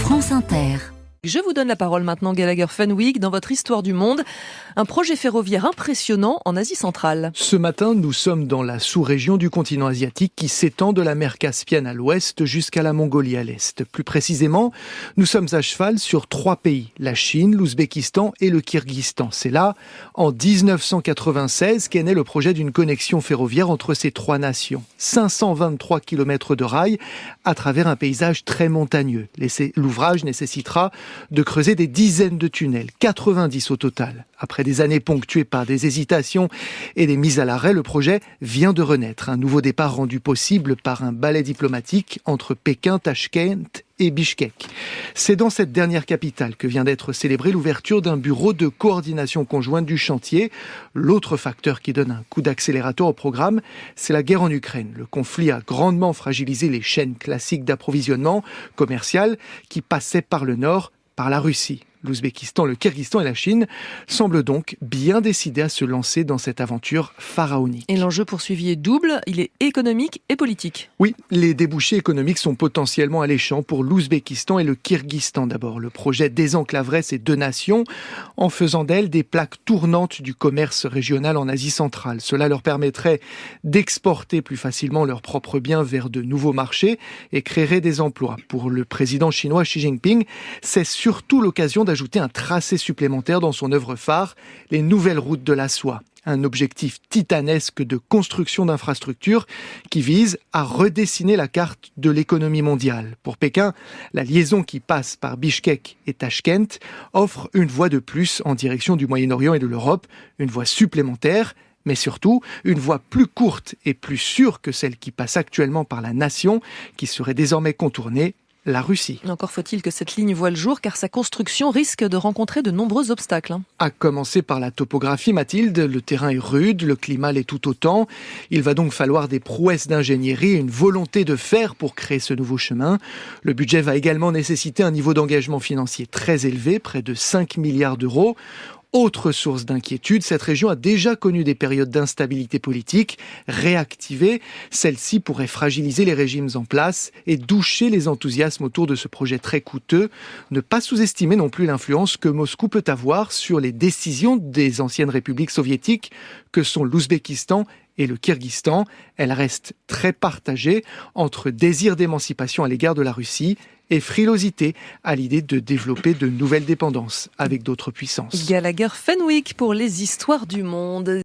France Inter. Je vous donne la parole maintenant, Gallagher Fenwick, dans votre histoire du monde. Un projet ferroviaire impressionnant en Asie centrale. Ce matin, nous sommes dans la sous-région du continent asiatique qui s'étend de la mer Caspienne à l'ouest jusqu'à la Mongolie à l'est. Plus précisément, nous sommes à cheval sur 3 pays, la Chine, l'Ouzbékistan et le Kirghizistan. C'est là, en 1996, qu'est né le projet d'une connexion ferroviaire entre ces 3 nations. 523 km de rails à travers un paysage très montagneux. L'ouvrage nécessitera de creuser des dizaines de tunnels, 90 au total. Après des années ponctuées par des hésitations et des mises à l'arrêt, le projet vient de renaître. Un nouveau départ rendu possible par un balai diplomatique entre Pékin, Tachkent et Bichkek. C'est dans cette dernière capitale que vient d'être célébrée l'ouverture d'un bureau de coordination conjointe du chantier. L'autre facteur qui donne un coup d'accélérateur au programme, c'est la guerre en Ukraine. Le conflit a grandement fragilisé les chaînes classiques d'approvisionnement commercial qui passaient par le nord, par la Russie. L'Ouzbékistan, le Kirghizistan et la Chine semblent donc bien décidés à se lancer dans cette aventure pharaonique. Et l'enjeu poursuivi est double, il est économique et politique. Oui, les débouchés économiques sont potentiellement alléchants pour l'Ouzbékistan et le Kirghizistan d'abord. Le projet désenclaverait ces 2 nations en faisant d'elles des plaques tournantes du commerce régional en Asie centrale. Cela leur permettrait d'exporter plus facilement leurs propres biens vers de nouveaux marchés et créerait des emplois. Pour le président chinois Xi Jinping, c'est surtout l'occasion d'ajouter un tracé supplémentaire dans son œuvre phare, les nouvelles routes de la soie. Un objectif titanesque de construction d'infrastructures qui vise à redessiner la carte de l'économie mondiale. Pour Pékin, la liaison qui passe par Bichkek et Tachkent offre une voie de plus en direction du Moyen-Orient et de l'Europe, une voie supplémentaire, mais surtout une voie plus courte et plus sûre que celle qui passe actuellement par la nation, qui serait désormais contournée, la Russie. Encore faut-il que cette ligne voie le jour, car sa construction risque de rencontrer de nombreux obstacles. À commencer par la topographie, Mathilde, le terrain est rude, le climat l'est tout autant. Il va donc falloir des prouesses d'ingénierie et une volonté de faire pour créer ce nouveau chemin. Le budget va également nécessiter un niveau d'engagement financier très élevé, près de 5 milliards d'euros. Autre source d'inquiétude, cette région a déjà connu des périodes d'instabilité politique. Réactivée, celle-ci pourrait fragiliser les régimes en place et doucher les enthousiasmes autour de ce projet très coûteux. Ne pas sous-estimer non plus l'influence que Moscou peut avoir sur les décisions des anciennes républiques soviétiques que sont l'Ouzbékistan et le Kirghizistan. Elle reste très partagée entre désir d'émancipation à l'égard de la Russie et frilosité à l'idée de développer de nouvelles dépendances avec d'autres puissances. Gallagher Fenwick pour les histoires du monde.